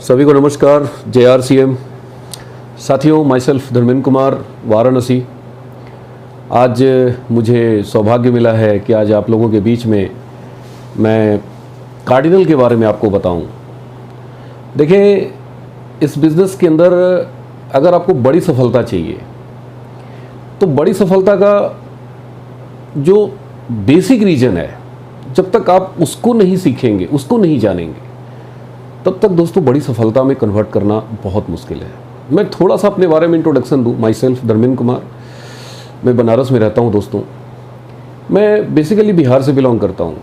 सभी को नमस्कार। JRCM साथियों, माई सेल्फ धर्मेंद्र कुमार, वाराणसी। आज मुझे सौभाग्य मिला है कि आज आप लोगों के बीच में मैं कार्डिनल के बारे में आपको बताऊं। देखिए, इस बिज़नेस के अंदर अगर आपको बड़ी सफलता चाहिए तो बड़ी सफलता का जो बेसिक रीज़न है, जब तक आप उसको नहीं सीखेंगे, उसको नहीं जानेंगे, तब तक दोस्तों बड़ी सफलता में कन्वर्ट करना बहुत मुश्किल है। मैं थोड़ा सा अपने बारे में इंट्रोडक्शन दूं। माई सेल्फ धर्मेंद्र कुमार, मैं बनारस में रहता हूं दोस्तों। मैं बेसिकली बिहार से बिलोंग करता हूं,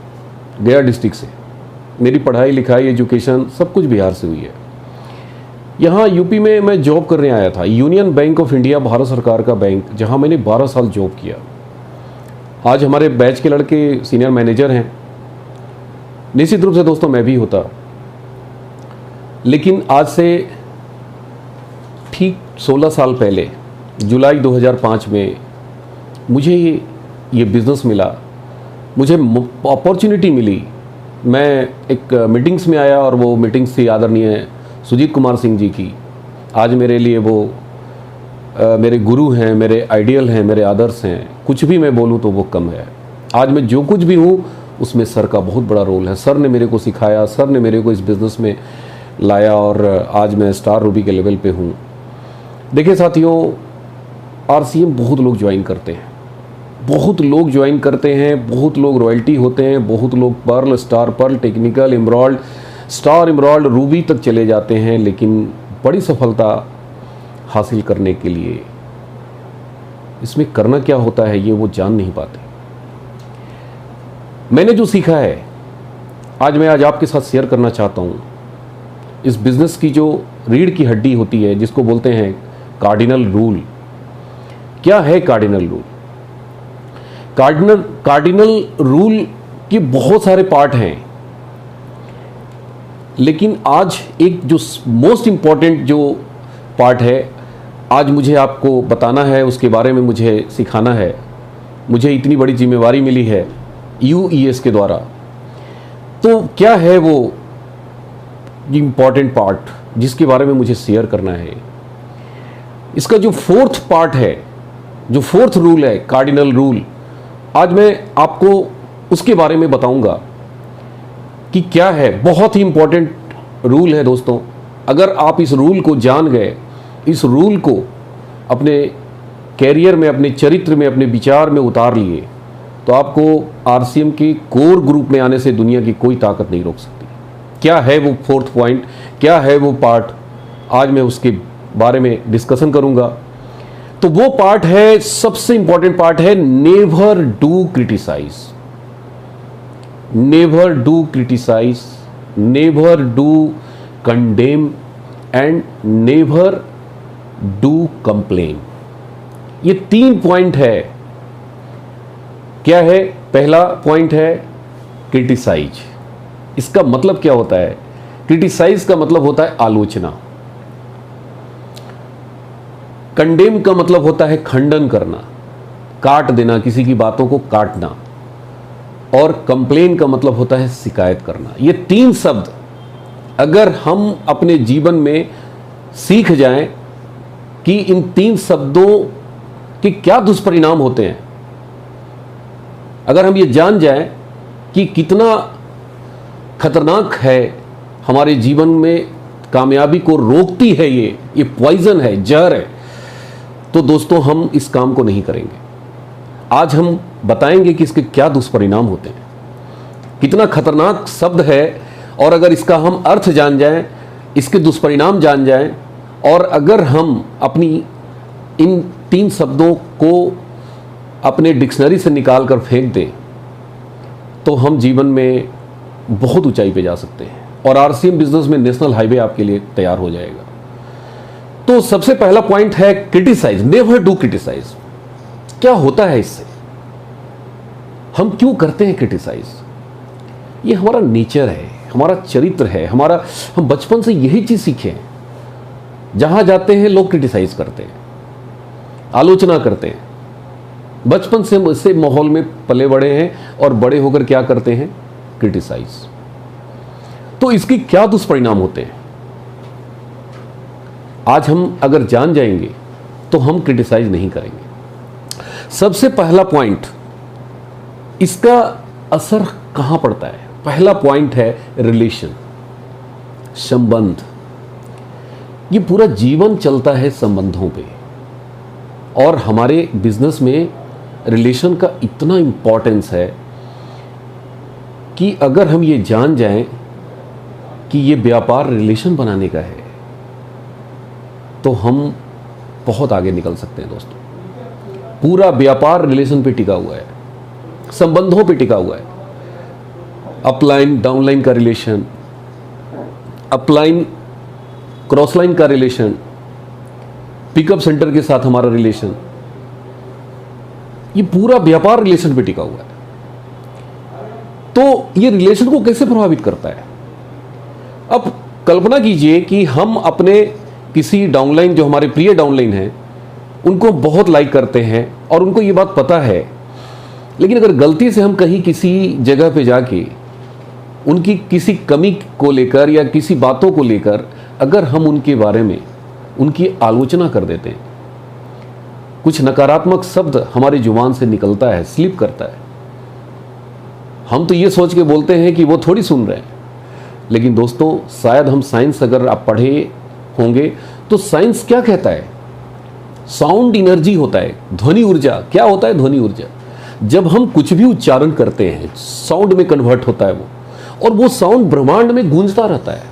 गया डिस्ट्रिक्ट से। मेरी पढ़ाई लिखाई एजुकेशन सब कुछ बिहार से हुई है। यहाँ यूपी में मैं जॉब करने आया था, union bank of India, Bharat सरकार का बैंक, जहाँ मैंने 12 साल जॉब किया। आज हमारे बैच के लड़के सीनियर मैनेजर हैं। निश्चित रूप से दोस्तों मैं भी होता, लेकिन आज से ठीक 16 साल पहले जुलाई 2005 में मुझे ये बिज़नेस मिला, मुझे अपॉर्चुनिटी मिली। मैं एक मीटिंग्स में आया और वो मीटिंग्स थी आदरणीय सुजीत कुमार सिंह जी की। आज मेरे लिए वो मेरे गुरु हैं, मेरे आइडियल हैं, मेरे आदर्श हैं। कुछ भी मैं बोलूँ तो वो कम है। आज मैं जो कुछ भी हूँ उसमें सर का बहुत बड़ा रोल है। सर ने मेरे को सिखाया, सर ने मेरे को इस बिज़नेस में लाया और आज मैं स्टार रूबी के लेवल पे हूँ। देखिए साथियों, RCM बहुत लोग ज्वाइन करते हैं, बहुत लोग ज्वाइन करते हैं, बहुत लोग रॉयल्टी होते हैं, बहुत लोग pearl, star pearl, technical, emerald, star emerald, ruby तक चले जाते हैं। लेकिन बड़ी सफलता हासिल करने के लिए इसमें करना क्या होता है ये वो जान नहीं पाते। मैंने जो सीखा है आज आपके साथ शेयर करना चाहता हूँ। इस बिज़नेस की जो रीढ़ की हड्डी होती है, जिसको बोलते हैं कार्डिनल रूल। क्या है कार्डिनल रूल? कार्डिनल रूल के बहुत सारे पार्ट हैं, लेकिन आज एक जो मोस्ट इम्पॉर्टेंट जो पार्ट है आज मुझे आपको बताना है, उसके बारे में मुझे सिखाना है। मुझे इतनी बड़ी जिम्मेवारी मिली है UES के द्वारा। तो क्या है वो इम्पॉर्टेंट पार्ट जिसके बारे में मुझे शेयर करना है? इसका जो फोर्थ पार्ट है, जो फोर्थ रूल है, कार्डिनल रूल, आज मैं आपको उसके बारे में बताऊंगा कि क्या है। बहुत ही इंपॉर्टेंट रूल है दोस्तों। अगर आप इस रूल को जान गए, इस रूल को अपने कैरियर में, अपने चरित्र में, अपने विचार में उतार लिए, तो आपको RCM के कोर ग्रुप में आने से दुनिया की कोई ताकत नहीं रोक सकती। क्या है वो फोर्थ पॉइंट, क्या है वो पार्ट, आज मैं उसके बारे में डिस्कशन करूंगा। तो वो पार्ट है, सबसे इंपॉर्टेंट पार्ट है, never do criticize. Never do criticize, never do condemn and never do complain. ये 3 पॉइंट है। क्या है? पहला पॉइंट है क्रिटिसाइज। इसका मतलब क्या होता है? क्रिटिसाइज का मतलब होता है आलोचना। कंडेम का मतलब होता है खंडन करना, काट देना, किसी की बातों को काटना। और कंप्लेन का मतलब होता है शिकायत करना। ये 3 शब्द अगर हम अपने जीवन में सीख जाएं कि इन 3 शब्दों के क्या दुष्परिणाम होते हैं, अगर हम ये जान जाएं कि कितना खतरनाक है, हमारे जीवन में कामयाबी को रोकती है, ये पॉइजन है, जहर है, तो दोस्तों हम इस काम को नहीं करेंगे। आज हम बताएंगे कि इसके क्या दुष्परिणाम होते हैं, कितना खतरनाक शब्द है, और अगर इसका हम अर्थ जान जाएं, इसके दुष्परिणाम जान जाएं, और अगर हम अपनी इन 3 शब्दों को अपने डिक्शनरी से निकाल कर फेंक दें, तो हम जीवन में बहुत ऊंचाई पे जा सकते हैं और RCM बिजनेस में नेशनल हाईवे आपके लिए तैयार हो जाएगा। तो सबसे पहला पॉइंट है क्रिटिसाइज, नेवर डू क्रिटिसाइज। क्या होता है इससे? हम क्यों करते हैं क्रिटिसाइज? ये हमारा नेचर है, हमारा चरित्र है, हम बचपन से यही चीज सीखे हैं। जहां जाते हैं लोग क्रिटिसाइज करते हैं, आलोचना करते हैं। बचपन से माहौल में पले बड़े हैं और बड़े होकर क्या करते हैं? क्रिटिसाइज। तो इसके क्या दुष्परिणाम होते हैं? आज हम अगर जान जाएंगे तो हम क्रिटिसाइज नहीं करेंगे। सबसे पहला पॉइंट, इसका असर कहां पड़ता है? पहला पॉइंट है रिलेशन, संबंध। ये पूरा जीवन चलता है संबंधों पे, और हमारे बिजनेस में रिलेशन का इतना इंपॉर्टेंस है कि अगर हम ये जान जाएं कि ये व्यापार रिलेशन बनाने का है तो हम बहुत आगे निकल सकते हैं दोस्तों। पूरा व्यापार रिलेशन पे टिका हुआ है, संबंधों पे टिका हुआ है। अपलाइन डाउनलाइन का रिलेशन, अपलाइन क्रॉसलाइन का रिलेशन, पिकअप सेंटर के साथ हमारा रिलेशन, ये पूरा व्यापार रिलेशन पे टिका हुआ है। तो ये रिलेशन को कैसे प्रभावित करता है? अब कल्पना कीजिए कि हम अपने किसी डाउनलाइन, जो हमारे प्रिय डाउनलाइन हैं, उनको बहुत लाइक करते हैं और उनको ये बात पता है, लेकिन अगर गलती से हम कहीं किसी जगह पे जाके उनकी किसी कमी को लेकर या किसी बातों को लेकर अगर हम उनके बारे में उनकी आलोचना कर देते हैं, कुछ नकारात्मक शब्द हमारी जुबान से निकलता है, स्लिप करता है, हम तो ये सोच के बोलते हैं कि वो थोड़ी सुन रहे हैं। लेकिन दोस्तों, शायद हम साइंस अगर आप पढ़े होंगे तो साइंस क्या कहता है? साउंड एनर्जी होता है, ध्वनि ऊर्जा। क्या होता है ध्वनि ऊर्जा? जब हम कुछ भी उच्चारण करते हैं, साउंड में कन्वर्ट होता है वो, और वो साउंड ब्रह्मांड में गूंजता रहता है,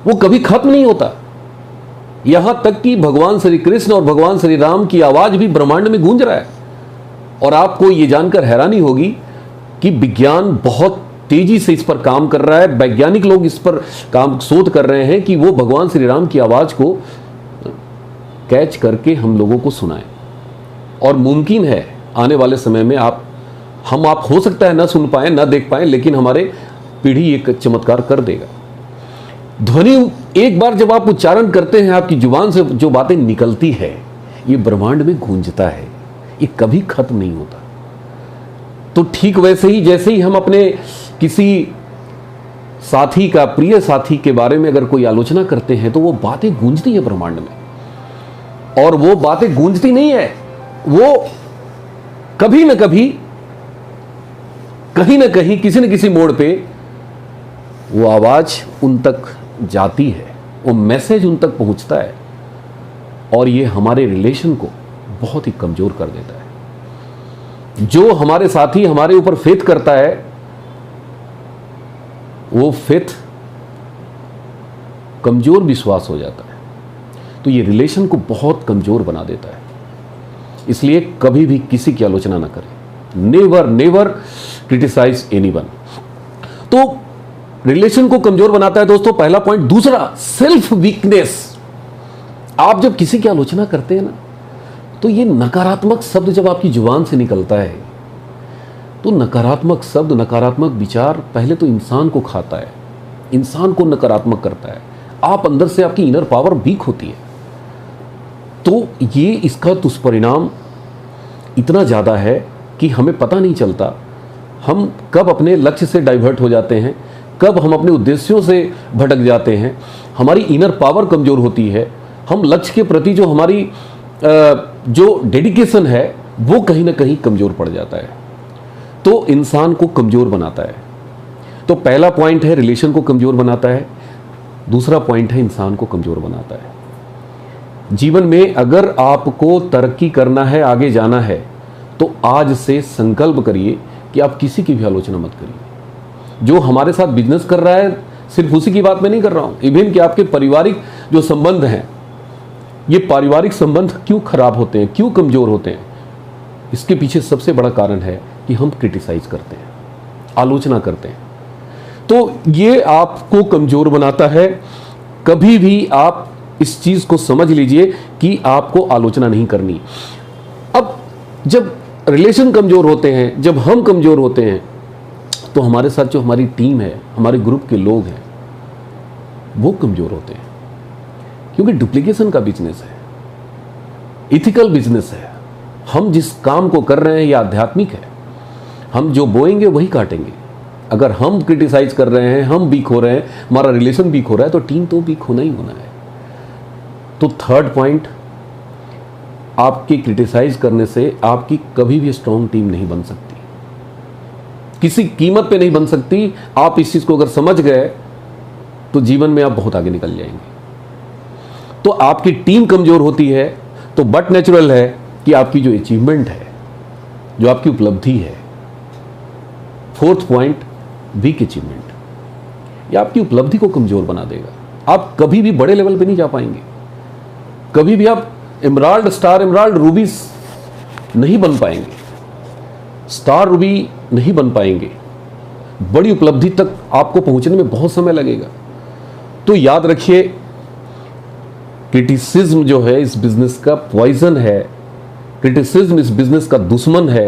वो कभी खत्म नहीं होता। यहां तक कि भगवान श्री कृष्ण और भगवान श्री राम की आवाज भी ब्रह्मांड में गूंज रहा है। और आपको ये जानकर हैरानी होगी कि विज्ञान बहुत तेजी से इस पर काम कर रहा है। वैज्ञानिक लोग इस पर काम शोध कर रहे हैं कि वो भगवान श्री राम की आवाज को कैच करके हम लोगों को सुनाएं। और मुमकिन है आने वाले समय में आप हो सकता है ना सुन पाए, ना देख पाए, लेकिन हमारे पीढ़ी एक चमत्कार कर देगा। ध्वनि एक बार जब आप उच्चारण करते हैं, आपकी जुबान से जो बातें निकलती है, ये ब्रह्मांड में गूंजता है, ये कभी खत्म नहीं होता। तो ठीक वैसे ही जैसे ही हम अपने किसी साथी का, प्रिय साथी के बारे में अगर कोई आलोचना करते हैं तो वो बातें गूंजती है ब्रह्मांड में। और वो बातें गूंजती नहीं है, वो कभी ना कभी, कहीं ना कहीं, किसी न किसी मोड़ पे वो आवाज उन तक जाती है, वो मैसेज उन तक पहुंचता है, और ये हमारे रिलेशन को बहुत ही कमजोर कर देता है। जो हमारे साथी हमारे ऊपर फेथ करता है, वो फेथ कमजोर विश्वास हो जाता है, तो ये रिलेशन को बहुत कमजोर बना देता है। इसलिए कभी भी किसी की आलोचना ना करें। Never never criticize anyone. तो रिलेशन को कमजोर बनाता है दोस्तों, पहला पॉइंट। दूसरा, सेल्फ वीकनेस। आप जब किसी की आलोचना करते हैं ना, तो ये नकारात्मक शब्द जब आपकी जुबान से निकलता है, तो नकारात्मक शब्द, नकारात्मक विचार पहले तो इंसान को खाता है, इंसान को नकारात्मक करता है। आप अंदर से, आपकी इनर पावर वीक होती है। तो ये इसका दुष्परिणाम इतना ज़्यादा है कि हमें पता नहीं चलता हम कब अपने लक्ष्य से डाइवर्ट हो जाते हैं, कब हम अपने उद्देश्यों से भटक जाते हैं। हमारी इनर पावर कमज़ोर होती है, हम लक्ष्य के प्रति जो हमारी जो डेडिकेशन है वो कहीं ना कहीं कमज़ोर पड़ जाता है, तो इंसान को कमज़ोर बनाता है। तो पहला पॉइंट है रिलेशन को कमज़ोर बनाता है, दूसरा पॉइंट है इंसान को कमज़ोर बनाता है। जीवन में अगर आपको तरक्की करना है, आगे जाना है, तो आज से संकल्प करिए कि आप किसी की भी आलोचना मत करिए। जो हमारे साथ बिजनेस कर रहा है, सिर्फ उसी की बात मैं नहीं कर रहा हूँ, इवन कि आपके पारिवारिक जो संबंध हैं, ये पारिवारिक संबंध क्यों खराब होते हैं, क्यों कमज़ोर होते हैं, इसके पीछे सबसे बड़ा कारण है कि हम क्रिटिसाइज करते हैं, आलोचना करते हैं। तो ये आपको कमज़ोर बनाता है। कभी भी आप इस चीज़ को समझ लीजिए कि आपको आलोचना नहीं करनी। अब जब रिलेशन कमज़ोर होते हैं, जब हम कमज़ोर होते हैं, तो हमारे साथ जो हमारी टीम है, हमारे ग्रुप के लोग हैं, वो कमज़ोर होते हैं। क्योंकि डुप्लीकेशन का बिजनेस है, इथिकल बिजनेस है। हम जिस काम को कर रहे हैं ये आध्यात्मिक है। हम जो बोएंगे वही काटेंगे। अगर हम क्रिटिसाइज कर रहे हैं, हम वीक हो रहे हैं, हमारा रिलेशन वीक हो रहा है, तो टीम तो वीक होना ही होना है। तो थर्ड पॉइंट, आपके क्रिटिसाइज करने से आपकी कभी भी स्ट्रॉन्ग टीम नहीं बन सकती, किसी कीमत पे नहीं बन सकती। आप इस चीज को अगर समझ गए तो जीवन में आप बहुत आगे निकल जाएंगे। तो आपकी टीम कमजोर होती है तो बट नेचुरल है कि आपकी जो अचीवमेंट है, जो आपकी उपलब्धि है, फोर्थ पॉइंट, वीक अचीवमेंट, यह आपकी उपलब्धि को कमजोर बना देगा। आप कभी भी बड़े लेवल पे नहीं जा पाएंगे, कभी भी आप एमराल्ड, स्टार एमराल्ड, रूबी नहीं बन पाएंगे, स्टार रूबी नहीं बन पाएंगे। बड़ी उपलब्धि तक आपको पहुंचने में बहुत समय लगेगा। तो याद रखिए, क्रिटिसिज्म जो है इस बिजनेस का पॉइजन है, क्रिटिसिज्म इस बिजनेस का दुश्मन है।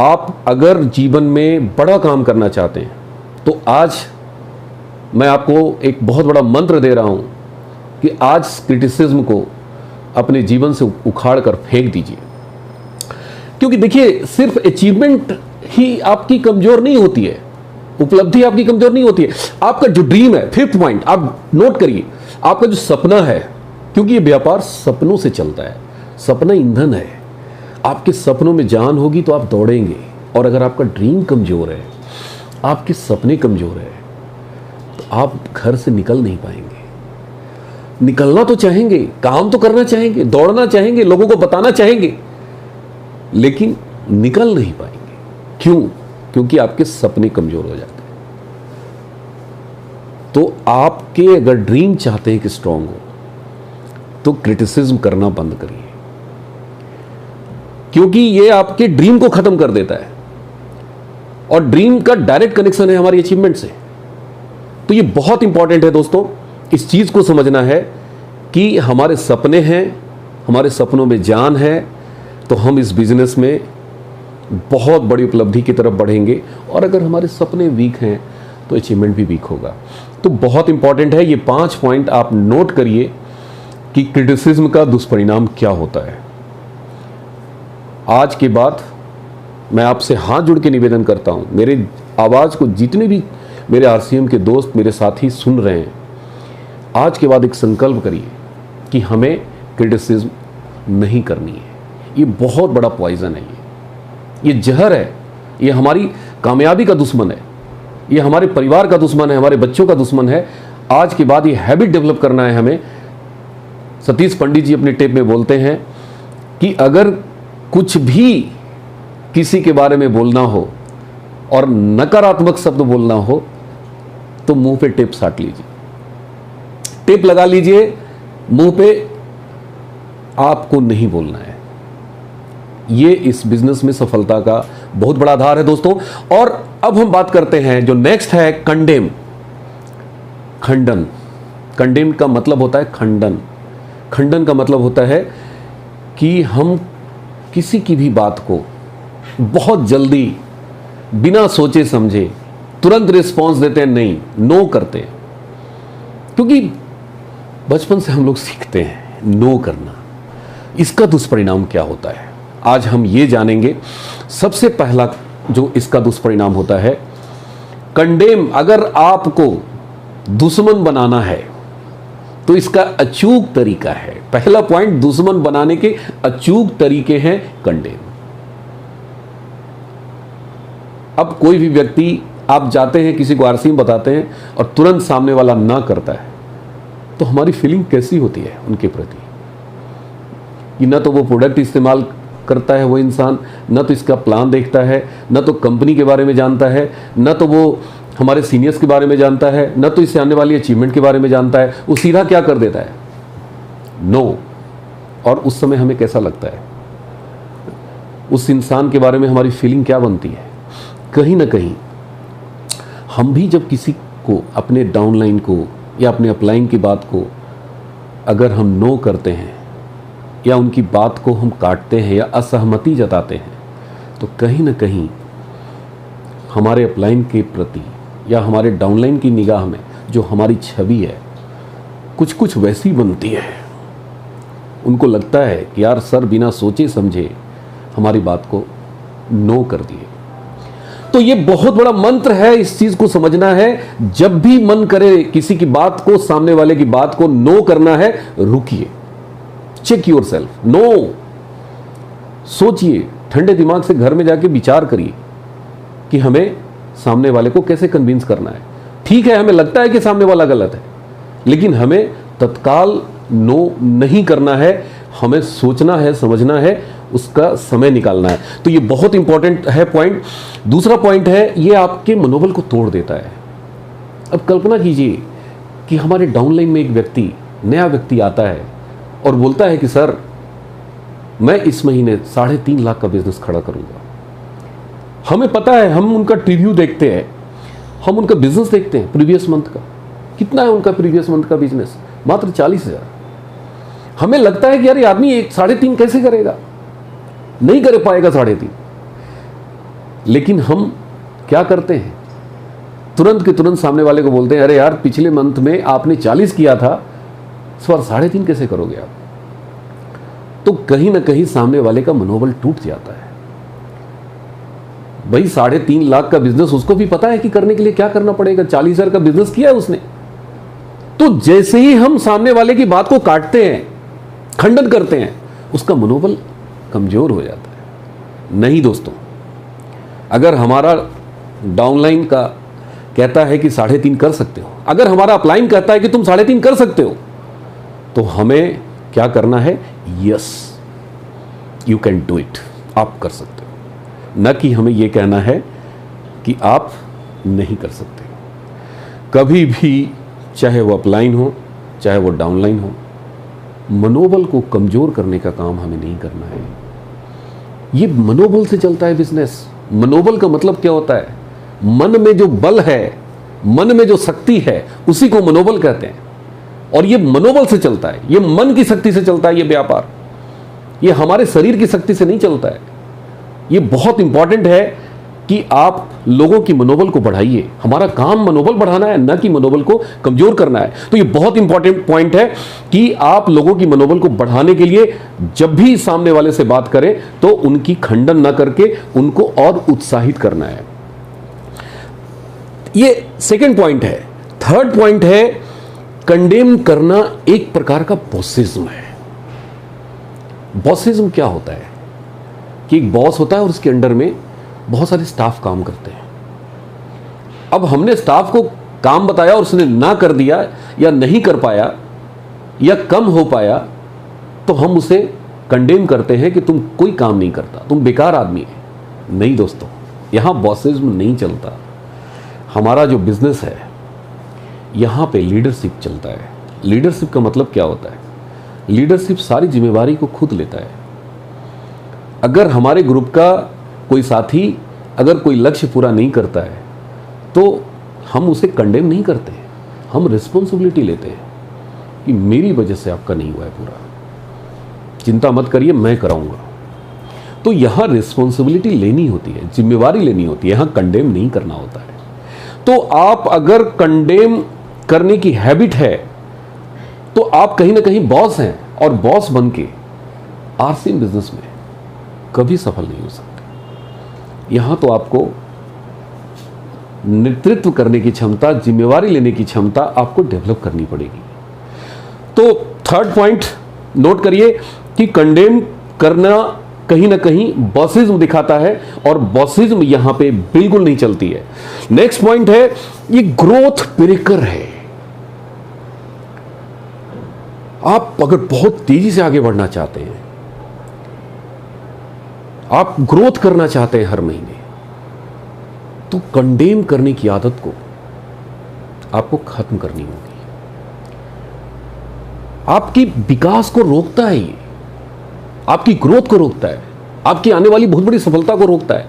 आप अगर जीवन में बड़ा काम करना चाहते हैं तो आज मैं आपको एक बहुत बड़ा मंत्र दे रहा हूं कि आज क्रिटिसिज्म को अपने जीवन से उखाड़ कर फेंक दीजिए। क्योंकि देखिए, सिर्फ अचीवमेंट ही आपकी कमजोर नहीं होती है, उपलब्धि आपकी कमजोर नहीं होती है। आपका जो ड्रीम है, फिफ्थ पॉइंट आप नोट करिए, आपका जो सपना है, क्योंकि ये व्यापार सपनों से चलता है, सपना ईंधन है। आपके सपनों में जान होगी तो आप दौड़ेंगे, और अगर आपका ड्रीम कमजोर है, आपके सपने कमजोर है, तो आप घर से निकल नहीं पाएंगे। निकलना तो चाहेंगे, काम तो करना चाहेंगे, दौड़ना चाहेंगे, लोगों को बताना चाहेंगे, लेकिन निकल नहीं पाएंगे। क्यों? क्योंकि आपके सपने कमजोर हो जाते हैं। तो आपके अगर ड्रीम चाहते हैं कि स्ट्रांग हो, तो क्रिटिसिज्म करना बंद करिए, क्योंकि ये आपके ड्रीम को खत्म कर देता है, और ड्रीम का डायरेक्ट कनेक्शन है हमारी अचीवमेंट से। तो ये बहुत इंपॉर्टेंट है दोस्तों, इस चीज को समझना है कि हमारे सपने हैं, हमारे सपनों में जान है, तो हम इस बिजनेस में बहुत बड़ी उपलब्धि की तरफ बढ़ेंगे। और अगर हमारे सपने वीक हैं तो अचीवमेंट भी वीक होगा। तो बहुत इंपॉर्टेंट है, ये 5 पॉइंट आप नोट करिए कि क्रिटिसिज्म का दुष्परिणाम क्या होता है। आज के बाद मैं आपसे हाथ जोड़ के निवेदन करता हूं, मेरे आवाज को जितने भी मेरे आरसीएम के दोस्त, मेरे साथी सुन रहे हैं, आज के बाद एक संकल्प करिए कि हमें क्रिटिसिज्म नहीं करनी है। ये बहुत बड़ा पॉइजन है, ये जहर है, ये हमारी कामयाबी का दुश्मन है, ये हमारे परिवार का दुश्मन है, हमारे बच्चों का दुश्मन है। आज के बाद ये हैबिट डेवलप करना है हमें। सतीश पंडित जी अपने टेप में बोलते हैं कि अगर कुछ भी किसी के बारे में बोलना हो और नकारात्मक शब्द बोलना हो तो मुंह पे टेप साट लीजिए, टेप लगा लीजिए मुंह पे, आपको नहीं बोलना है। ये इस बिजनेस में सफलता का बहुत बड़ा आधार है दोस्तों। और अब हम बात करते हैं, जो नेक्स्ट है कंडेम, खंडन। कंडेम का मतलब होता है खंडन। खंडन का मतलब होता है कि हम किसी की भी बात को बहुत जल्दी, बिना सोचे समझे, तुरंत रिस्पॉन्स देते हैं, नहीं, नो करते हैं। क्योंकि बचपन से हम लोग सीखते हैं नो करना। इसका दुष्परिणाम क्या होता है, आज हम ये जानेंगे। सबसे पहला जो इसका दुष्परिणाम होता है, कंडेम, अगर आपको दुश्मन बनाना है तो इसका अचूक तरीका है। पहला पॉइंट, दुश्मन बनाने के अचूक तरीके हैं कंडेम। अब कोई भी व्यक्ति, आप जाते हैं किसी को आरसीएम बताते हैं और तुरंत सामने वाला ना करता है, तो हमारी फीलिंग कैसी होती है उनके प्रति कि न तो वो प्रोडक्ट इस्तेमाल करता है वो इंसान, न तो इसका प्लान देखता है, न तो कंपनी के बारे में जानता है, न तो वो हमारे सीनियर्स के बारे में जानता है, न तो इससे आने वाली अचीवमेंट के बारे में जानता है। वो सीधा क्या कर देता है, नो। और उस समय हमें कैसा लगता है, उस इंसान के बारे में हमारी फीलिंग क्या बनती है? कहीं ना कहीं हम भी जब किसी को, अपने डाउनलाइन को या अपने अपलाइन की बात को अगर हम नो करते हैं या उनकी बात को हम काटते हैं या असहमति जताते हैं, तो कहीं ना कहीं हमारे अपलाइन के प्रति या हमारे डाउनलाइन की निगाह में जो हमारी छवि है कुछ कुछ वैसी बनती है। उनको लगता है कि यार सर बिना सोचे समझे हमारी बात को नो कर दिए। तो ये बहुत बड़ा मंत्र है, इस चीज को समझना है। जब भी मन करे किसी की बात को, सामने वाले की बात को नो करना है, रुकिए, चेक योर सेल्फ, नो, सोचिए, ठंडे दिमाग से घर में जाके विचार करिए कि हमें सामने वाले को कैसे कन्विंस करना है। ठीक है, हमें लगता है कि सामने वाला गलत है, लेकिन हमें तत्काल नो नहीं करना है, हमें सोचना है, समझना है, उसका समय निकालना है। तो ये बहुत इंपॉर्टेंट है पॉइंट। दूसरा पॉइंट है, ये आपके मनोबल को तोड़ देता है। अब कल्पना कीजिए कि हमारे डाउनलाइन में एक व्यक्ति, नया व्यक्ति आता है और बोलता है कि सर मैं इस महीने 3.5 लाख का बिजनेस खड़ा करूंगा। हमें पता है, हम उनका रिव्यू देखते हैं, हम उनका बिजनेस देखते हैं प्रीवियस मंथ का, कितना है उनका प्रीवियस मंथ का बिजनेस, मात्र 40,000। हमें लगता है कि यार ये आदमी 3.5 कैसे करेगा, नहीं कर पाएगा 3.5। लेकिन हम क्या करते हैं, तुरंत के तुरंत सामने वाले को बोलते हैं, अरे यार पिछले मंथ में आपने 40 किया था, इस बार 3.5 कैसे करोगे आप। तो कहीं ना कहीं सामने वाले का मनोबल टूट जाता है। भाई 3.5 लाख का बिजनेस उसको भी पता है कि करने के लिए क्या करना पड़ेगा, 40,000 का बिजनेस किया है उसने। तो जैसे ही हम सामने वाले की बात को काटते हैं, खंडन करते हैं, उसका मनोबल कमजोर हो जाता है। नहीं दोस्तों, अगर हमारा डाउनलाइन का कहता है कि 3.5 कर सकते हो, अगर हमारा अपलाइन कहता है कि तुम 3.5 कर सकते हो, तो हमें क्या करना है, yes you can do it, आप कर सकते हो, न कि हमें यह कहना है कि आप नहीं कर सकते। कभी भी, चाहे वो अपलाइन हो चाहे वो डाउनलाइन हो, मनोबल को कमजोर करने का काम हमें नहीं करना है। ये मनोबल से चलता है बिजनेस। मनोबल का मतलब क्या होता है, मन में जो बल है, मन में जो शक्ति है, उसी को मनोबल कहते हैं। और ये मनोबल से चलता है, ये मन की शक्ति से चलता है ये व्यापार, ये हमारे शरीर की शक्ति से नहीं चलता है। ये बहुत इंपॉर्टेंट है कि आप लोगों की मनोबल को बढ़ाइए। हमारा काम मनोबल बढ़ाना है, न कि मनोबल को कमजोर करना है। तो ये बहुत इंपॉर्टेंट पॉइंट है कि आप लोगों की मनोबल को बढ़ाने के लिए जब भी सामने वाले से बात करें तो उनकी खंडन न करके उनको और उत्साहित करना है। ये सेकंड पॉइंट है। थर्ड पॉइंट है, कंडेम करना एक प्रकार का बॉसिज्म है। बॉसिज्म क्या होता है कि एक बॉस होता है और उसके अंडर में बहुत सारे स्टाफ काम करते हैं। अब हमने स्टाफ को काम बताया और उसने ना कर दिया या नहीं कर पाया या कम हो पाया, तो हम उसे कंडेम करते हैं कि तुम कोई काम नहीं करता, तुम बेकार आदमी है। नहीं दोस्तों, यहां बॉसिज्म नहीं चलता। हमारा जो बिजनेस है, यहां पे लीडरशिप चलता है। लीडरशिप का मतलब क्या होता है, लीडरशिप सारी जिम्मेवारी को खुद लेता है। अगर हमारे ग्रुप का कोई साथी अगर कोई लक्ष्य पूरा नहीं करता है तो हम उसे कंडेम नहीं करते, हम रिस्पॉन्सिबिलिटी लेते हैं कि मेरी वजह से आपका नहीं हुआ है पूरा, चिंता मत करिए, मैं कराऊंगा। तो यहां रिस्पॉन्सिबिलिटी लेनी होती है, जिम्मेवारी लेनी होती है, यहां कंडेम नहीं करना होता है। तो आप अगर कंडेम करने की हैबिट है तो आप कहीं ना कहीं बॉस हैं, और बॉस बन के आरसीएम बिजनेस में कभी सफल नहीं हो सकते। यहां तो आपको नेतृत्व करने की क्षमता, जिम्मेवारी लेने की क्षमता आपको डेवलप करनी पड़ेगी। तो थर्ड पॉइंट नोट करिए कि कंडेम करना कहीं ना कहीं बॉसिज्म दिखाता है, और बॉसिज्म यहां पे बिल्कुल नहीं चलती है। नेक्स्ट पॉइंट है, ये ग्रोथ ब्रेकर है। आप अगर बहुत तेजी से आगे बढ़ना चाहते हैं, आप ग्रोथ करना चाहते हैं हर महीने, तो कंडेम करने की आदत को आपको खत्म करनी होगी। आपकी विकास को रोकता है ये, आपकी ग्रोथ को रोकता है, आपकी आने वाली बहुत बड़ी सफलता को रोकता है।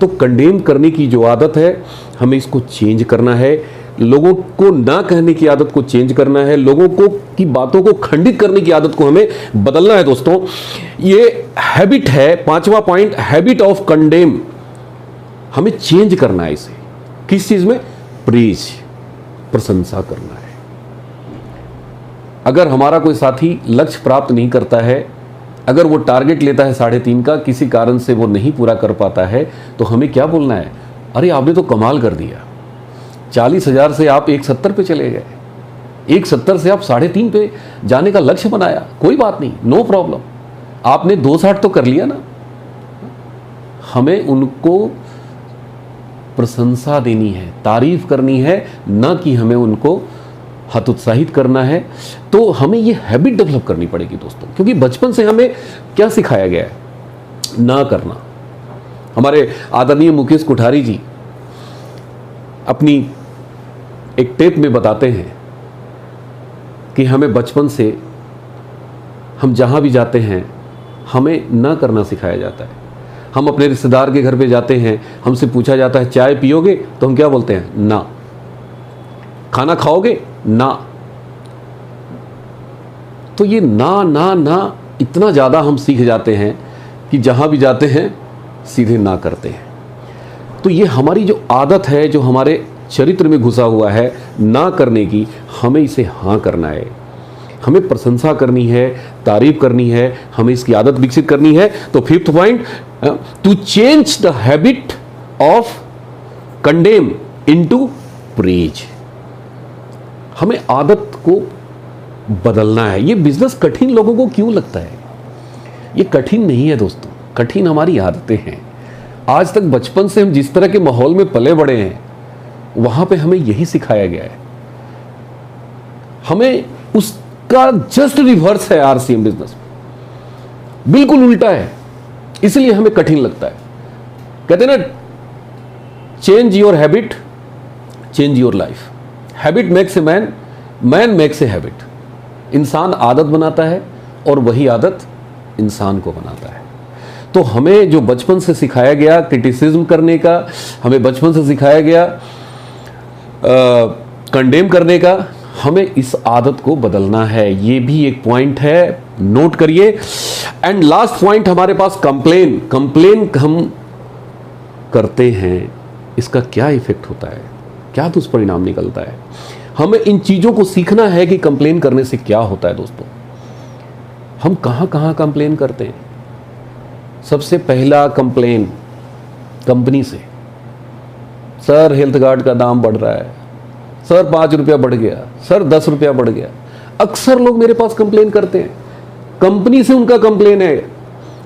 तो कंडेम करने की जो आदत है, हमें इसको चेंज करना है। लोगों को ना कहने की आदत को चेंज करना है, लोगों को की बातों को खंडित करने की आदत को हमें बदलना है। दोस्तों, ये हैबिट है, पांचवा पॉइंट, हैबिट ऑफ कंडेम। हमें चेंज करना है इसे। किस चीज में? प्रेज, प्रशंसा करना है। अगर हमारा कोई साथी लक्ष्य प्राप्त नहीं करता है, अगर वो टारगेट लेता है 3.5 का, किसी कारण से वो नहीं पूरा कर पाता है, तो हमें क्या बोलना है? अरे आपने तो कमाल कर दिया, 40,000 से आप 170 पे चले गए, 170 से आप 3.5 पे जाने का लक्ष्य बनाया, कोई बात नहीं, नो प्रॉब्लम, आपने 260 तो कर लिया ना। हमें उनको प्रशंसा देनी है, तारीफ करनी है, ना कि हमें उनको हतोत्साहित करना है। तो हमें ये हैबिट डेवलप करनी पड़ेगी दोस्तों, क्योंकि बचपन से हमें क्या सिखाया गया है, ना करना। हमारे आदरणीय मुकेश कोठारी जी अपनी एक टेप में बताते हैं कि हमें बचपन से हम जहां भी जाते हैं हमें ना करना सिखाया जाता है। हम अपने रिश्तेदार के घर पे जाते हैं, हमसे पूछा जाता है चाय पियोगे, तो हम क्या बोलते हैं, ना। खाना खाओगे, ना। तो ये ना ना ना इतना ज़्यादा हम सीख जाते हैं कि जहां भी जाते हैं सीधे ना करते हैं। तो ये हमारी जो आदत है, जो हमारे चरित्र में घुसा हुआ है ना करने की, हमें इसे हाँ करना है। हमें प्रशंसा करनी है, तारीफ करनी है, हमें इसकी आदत विकसित करनी है। तो 5th point, to change the habit of condemn into praise. हमें आदत को बदलना है। ये बिजनेस कठिन लोगों को क्यों लगता है? ये कठिन नहीं है दोस्तों, कठिन हमारी आदतें हैं। आज तक बचपन से हम जिस तरह के माहौल में पले बड़े हैं, वहां पे हमें यही सिखाया गया है। हमें उसका जस्ट रिवर्स है आरसीएम बिजनेस, बिल्कुल उल्टा है, इसलिए हमें कठिन लगता है। कहते हैं ना, change your habit, change your life. Habit makes a man, man makes a habit. इंसान आदत बनाता है और वही आदत इंसान को बनाता है। तो हमें जो बचपन से सिखाया गया क्रिटिसिज्म करने का, हमें बचपन से सिखाया गया कंडेम करने का, हमें इस आदत को बदलना है। ये भी एक पॉइंट है, नोट करिए। एंड लास्ट पॉइंट हमारे पास कंप्लेन। कंप्लेन हम करते हैं, इसका क्या इफेक्ट होता है, क्या दुष्परिणाम निकलता है। हमें इन चीजों को सीखना है कि कंप्लेन करने से क्या होता है दोस्तों। हम कहां कहां कंप्लेन करते हैं। सबसे पहला कंप्लेन कंपनी से, सर हेल्थ कार्ड का दाम बढ़ रहा है, सर 5 रुपया बढ़ गया, सर 10 रुपया बढ़ गया। अक्सर लोग मेरे पास कंप्लेन करते हैं। कंपनी से उनका कंप्लेन है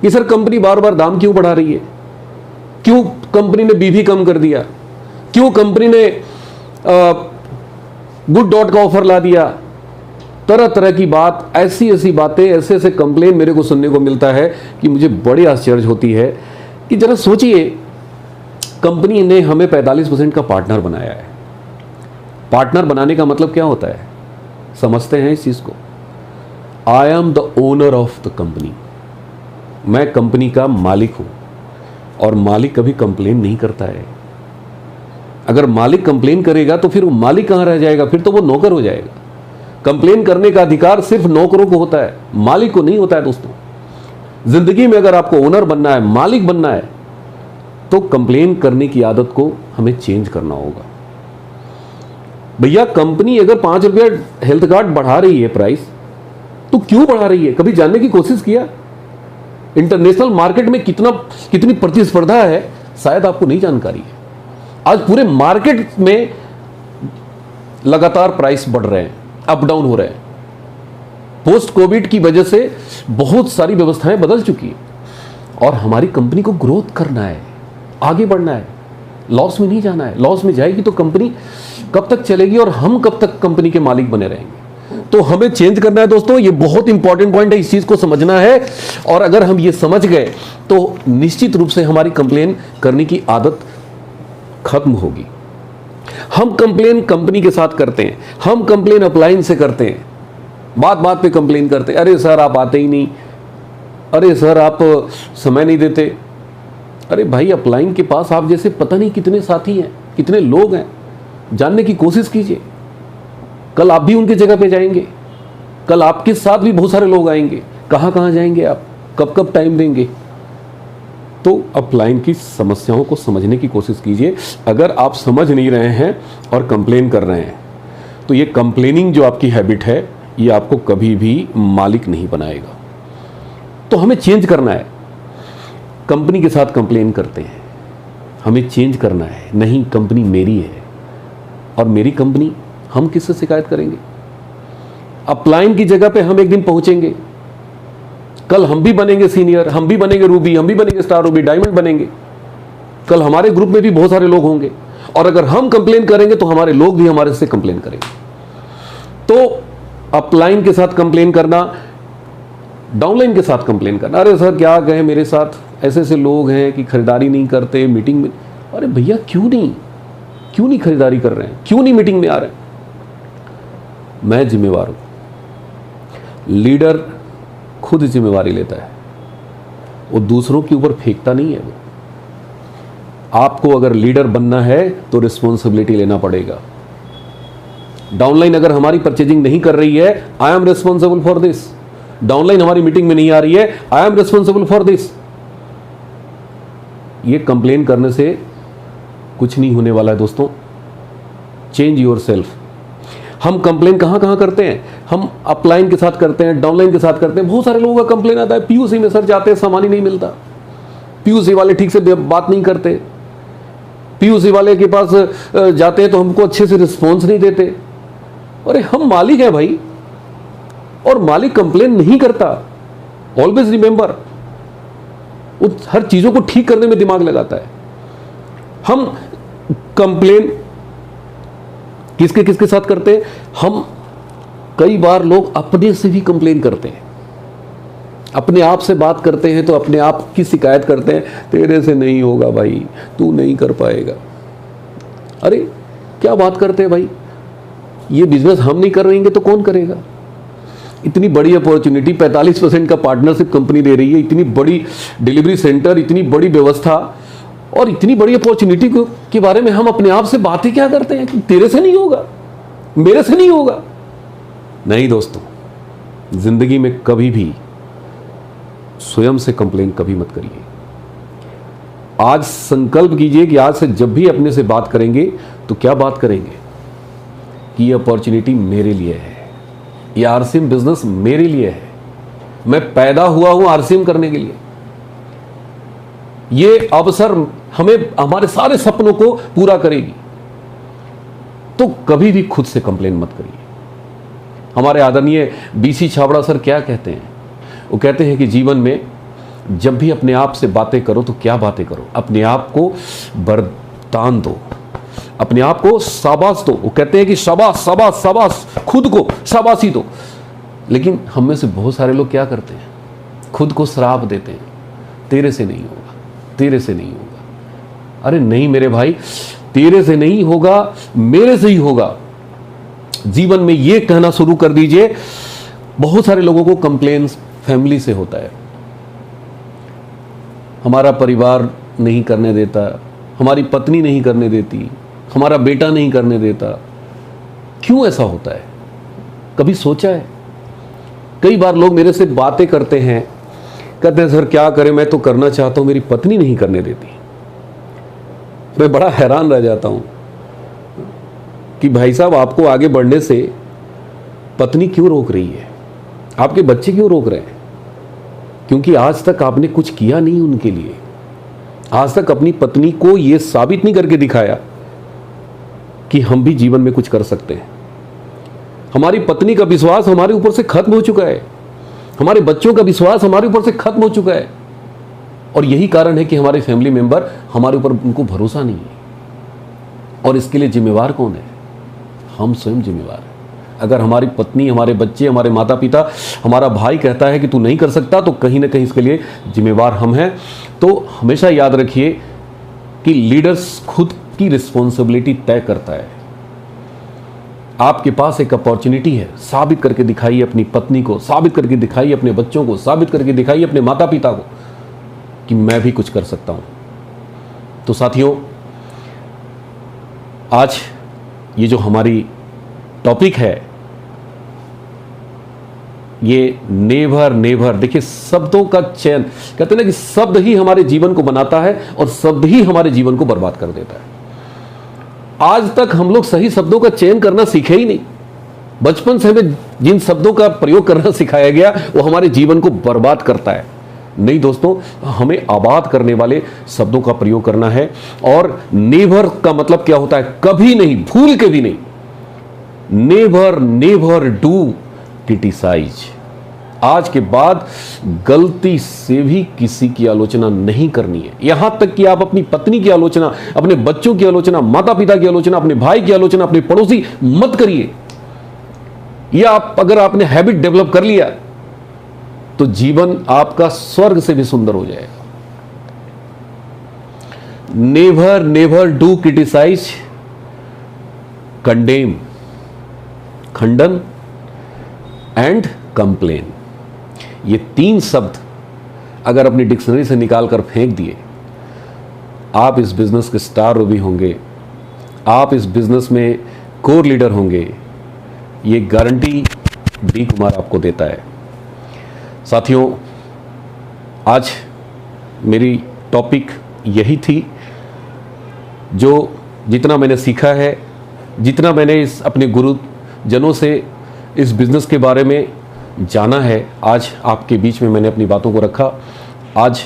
कि सर कंपनी बार बार दाम क्यों बढ़ा रही है, क्यों कंपनी ने बीवी कम कर दिया, क्यों कंपनी ने गुड डॉट का ऑफर ला दिया। तरह तरह की बात, ऐसी ऐसी बातें, ऐसे ऐसे कंप्लेन मेरे को सुनने को मिलता है कि मुझे बड़ी आश्चर्य होती है कि जरा सोचिए, कंपनी ने हमें 45% का पार्टनर बनाया है। पार्टनर बनाने का मतलब क्या होता है, समझते हैं इस चीज को। I am the owner of the company. मैं कंपनी का मालिक हूं और मालिक कभी कंप्लेन नहीं करता है। अगर मालिक कंप्लेन करेगा तो फिर वो मालिक कहां रह जाएगा, फिर तो वो नौकर हो जाएगा। कंप्लेन करने का अधिकार सिर्फ नौकरों को होता है, मालिक को नहीं होता है दोस्तों। जिंदगी में अगर आपको ओनर बनना है, मालिक बनना है, तो कंप्लेन करने की आदत को हमें चेंज करना होगा। भैया कंपनी अगर 5 रुपया हेल्थ कार्ड बढ़ा रही है प्राइस, तो क्यों बढ़ा रही है, कभी जानने की कोशिश किया? इंटरनेशनल मार्केट में कितनी प्रतिस्पर्धा है, शायद आपको नहीं जानकारी है। आज पूरे मार्केट में लगातार प्राइस बढ़ रहे हैं, अप डाउन हो रहे हैं। पोस्ट कोविड की वजह से बहुत सारी व्यवस्थाएं बदल चुकी है और हमारी कंपनी को ग्रोथ करना है, आगे बढ़ना है, लॉस में नहीं जाना है। लॉस में जाएगी तो कंपनी कब तक चलेगी और हम कब तक कंपनी के मालिक बने रहेंगे। तो हमें चेंज करना है दोस्तों, ये बहुत इंपॉर्टेंट पॉइंट है, इस चीज को समझना है। और अगर हम ये समझ गए तो निश्चित रूप से हमारी कंप्लेन करने की आदत खत्म होगी। हम कंप्लेन कंपनी के साथ करते हैं, हम कंप्लेन अपलाइन से करते हैं, बात बात पे कंप्लेन करते हैं। अरे सर आप आते ही नहीं, अरे सर आप समय नहीं देते। अरे भाई अपलाइन के पास आप जैसे पता नहीं कितने साथी हैं, कितने लोग हैं, जानने की कोशिश कीजिए। कल आप भी उनकी जगह पे जाएंगे, कल आपके साथ भी बहुत सारे लोग आएंगे। कहां कहां जाएंगे आप, कब कब टाइम देंगे? तो अपलाइन की समस्याओं को समझने की कोशिश कीजिए। अगर आप समझ नहीं रहे हैं और कंप्लेन कर रहे हैं, तो ये कंप्लेनिंग जो आपकी हैबिट है, ये आपको कभी भी मालिक नहीं बनाएगा। तो हमें चेंज करना है। कंपनी के साथ कंप्लेन करते हैं, हमें चेंज करना है। नहीं, कंपनी मेरी है और मेरी कंपनी, हम किससे शिकायत करेंगे? अपलाइन की जगह पे हम एक दिन पहुंचेंगे, कल हम भी बनेंगे सीनियर, हम भी बनेंगे रूबी, हम भी बनेंगे स्टार रूबी, डायमंड बनेंगे। कल हमारे ग्रुप में भी बहुत सारे लोग होंगे और अगर हम कंप्लेन करेंगे तो हमारे लोग भी हमारे से कंप्लेन करेंगे। तो अपलाइन के साथ कंप्लेन करना, डाउनलाइन के साथ कंप्लेन करना, अरे सर क्या कहें, मेरे साथ ऐसे ऐसे लोग हैं कि खरीदारी नहीं करते, मीटिंग में। अरे भैया क्यों नहीं खरीदारी कर रहे हैं, क्यों नहीं मीटिंग में आ रहे हैं? मैं जिम्मेवार हूं। लीडर खुद जिम्मेवारी लेता है, वो दूसरों के ऊपर फेंकता नहीं है। वो आपको अगर लीडर बनना है तो रिस्पॉन्सिबिलिटी लेना पड़ेगा। डाउनलाइन अगर हमारी परचेजिंग नहीं कर रही है, I am responsible for this. Downline हमारी मीटिंग में नहीं आ रही है, I am responsible for this. ये कंप्लेन करने से कुछ नहीं होने वाला है दोस्तों। Change your self. हम कंप्लेन कहां कहां करते हैं? हम अपलाइन के साथ करते हैं, डाउनलाइन के साथ करते हैं। बहुत सारे लोगों का कंप्लेन आता है, पीयूसी में सर जाते हैं, सामान ही नहीं मिलता, पीयूसी वाले ठीक से बात नहीं करते, पीयूसी वाले के पास जाते हैं तो हमको अच्छे से रिस्पॉन्स नहीं देते। अरे हम मालिक हैं भाई, और मालिक कंप्लेन नहीं करता। ऑलवेज रिमेंबर, वो हर चीजों को ठीक करने में दिमाग लगाता है। हम कंप्लेन किसके किसके साथ करते हैं? हम कई बार लोग अपने से भी कंप्लेन करते हैं, अपने आप से बात करते हैं तो अपने आप की शिकायत करते हैं, तेरे से नहीं होगा भाई, तू नहीं कर पाएगा। अरे क्या बात करते हैं भाई, ये बिजनेस हम नहीं कर रहेंगे तो कौन करेगा? इतनी बड़ी अपॉर्चुनिटी, 45% का पार्टनरशिप कंपनी दे रही है, इतनी बड़ी डिलीवरी सेंटर, इतनी बड़ी व्यवस्था और इतनी बड़ी अपॉर्चुनिटी के बारे में हम अपने आप से बातें क्या करते हैं कि तेरे से नहीं होगा, मेरे से नहीं होगा। नहीं दोस्तों, जिंदगी में कभी भी स्वयं से कंप्लेन कभी मत करिए। आज संकल्प कीजिए कि आज से जब भी अपने से बात करेंगे तो क्या बात करेंगे कि ये अपॉर्चुनिटी मेरे लिए है, ये आरसीएम बिजनेस मेरे लिए है, मैं पैदा हुआ हूं आरसीएम करने के लिए। ये अवसर हमें हमारे सारे सपनों को पूरा करेगी। तो कभी भी खुद से कंप्लेन मत करिए। हमारे आदरणीय बीसी छाबड़ा सर क्या कहते हैं? वो कहते हैं कि जीवन में जब भी अपने आप से बातें करो तो क्या बातें करो, अपने आप को वरदान दो, अपने आप को शाबाश दो। वो कहते हैं कि शाबाश शाबाश शाबाश, खुद को शाबाशी दो। लेकिन हम में से बहुत सारे लोग क्या करते हैं? खुद को श्राप देते हैं, तेरे से नहीं होगा, तेरे से नहीं होगा। अरे नहीं मेरे भाई, तेरे से नहीं होगा, मेरे से ही होगा। जीवन में ये कहना शुरू कर दीजिए। बहुत सारे लोगों को कंप्लेन फैमिली से होता है, हमारा परिवार नहीं करने देता, हमारी पत्नी नहीं करने देती, हमारा बेटा नहीं करने देता। क्यों ऐसा होता है? कभी सोचा है? कई बार लोग मेरे से बातें करते हैं, कहते हैं सर क्या करें, मैं तो करना चाहता हूं, मेरी पत्नी नहीं करने देती। मैं बड़ा हैरान रह जाता हूं कि भाई साहब, आपको आगे बढ़ने से पत्नी क्यों रोक रही है, आपके बच्चे क्यों रोक रहे हैं? क्योंकि आज तक आपने कुछ किया नहीं उनके लिए। आज तक अपनी पत्नी को यह साबित नहीं करके दिखाया कि हम भी जीवन में कुछ कर सकते हैं। हमारी पत्नी का विश्वास हमारे ऊपर से खत्म हो चुका है, हमारे बच्चों का विश्वास हमारे ऊपर से खत्म हो चुका है। और यही कारण है कि हमारे फैमिली मेंबर हमारे ऊपर, उनको भरोसा नहीं है। और इसके लिए जिम्मेवार कौन है? हम स्वयं जिम्मेवार हैं। अगर हमारी पत्नी, हमारे बच्चे, हमारे माता पिता, हमारा भाई कहता है कि तू नहीं कर सकता, तो कहीं ना कहीं इसके लिए जिम्मेवार हम हैं। तो हमेशा याद रखिए कि लीडर्स खुद की रिस्पॉन्सिबिलिटी तय करता है। आपके पास एक अपॉर्चुनिटी है, साबित करके दिखाइए अपनी पत्नी को, साबित करके दिखाइए अपने बच्चों को, साबित करके दिखाइए अपने माता पिता को कि मैं भी कुछ कर सकता हूं। तो साथियों, आज ये जो हमारी टॉपिक है, ये नेवर नेवर, देखिए शब्दों का चयन, कहते हैं ना कि शब्द ही हमारे जीवन को बनाता है और शब्द ही हमारे जीवन को बर्बाद कर देता है। आज तक हम लोग सही शब्दों का चयन करना सीखे ही नहीं। बचपन से हमें जिन शब्दों का प्रयोग करना सिखाया गया वो हमारे जीवन को बर्बाद करता है। नहीं दोस्तों, हमें आबाद करने वाले शब्दों का प्रयोग करना है। और नेवर का मतलब क्या होता है? कभी नहीं, भूल के भी नहीं। Never never do criticize. आज के बाद गलती से भी किसी की आलोचना नहीं करनी है। यहां तक कि आप अपनी पत्नी की आलोचना, अपने बच्चों की आलोचना, माता पिता की आलोचना, अपने भाई की आलोचना, अपने पड़ोसी मत करिए। या अगर आपने हैबिट डेवलप कर लिया तो जीवन आपका स्वर्ग से भी सुंदर हो जाएगा। Never never do criticize, condemn, खंडन, एंड कंप्लेन। ये 3 शब्द अगर अपनी डिक्शनरी से निकाल कर फेंक दिए, आप इस बिजनेस के स्टार भी होंगे, आप इस बिजनेस में कोर लीडर होंगे। ये गारंटी डी कुमार आपको देता है। साथियों, आज मेरी टॉपिक यही थी। जो जितना मैंने सीखा है, जितना मैंने इस अपने गुरुजनों से इस बिज़नेस के बारे में जाना है, आज आपके बीच में मैंने अपनी बातों को रखा। आज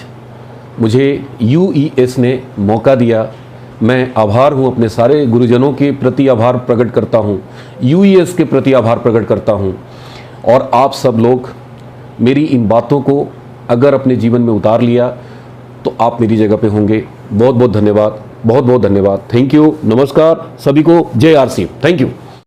मुझे UES ने मौका दिया। मैं आभार हूँ, अपने सारे गुरुजनों के प्रति आभार प्रकट करता हूँ, UES के प्रति आभार प्रकट करता हूँ। और आप सब लोग मेरी इन बातों को अगर अपने जीवन में उतार लिया तो आप मेरी जगह पे होंगे। बहुत बहुत धन्यवाद, बहुत बहुत धन्यवाद। थैंक यू, नमस्कार सभी को, जय RC, थैंक यू।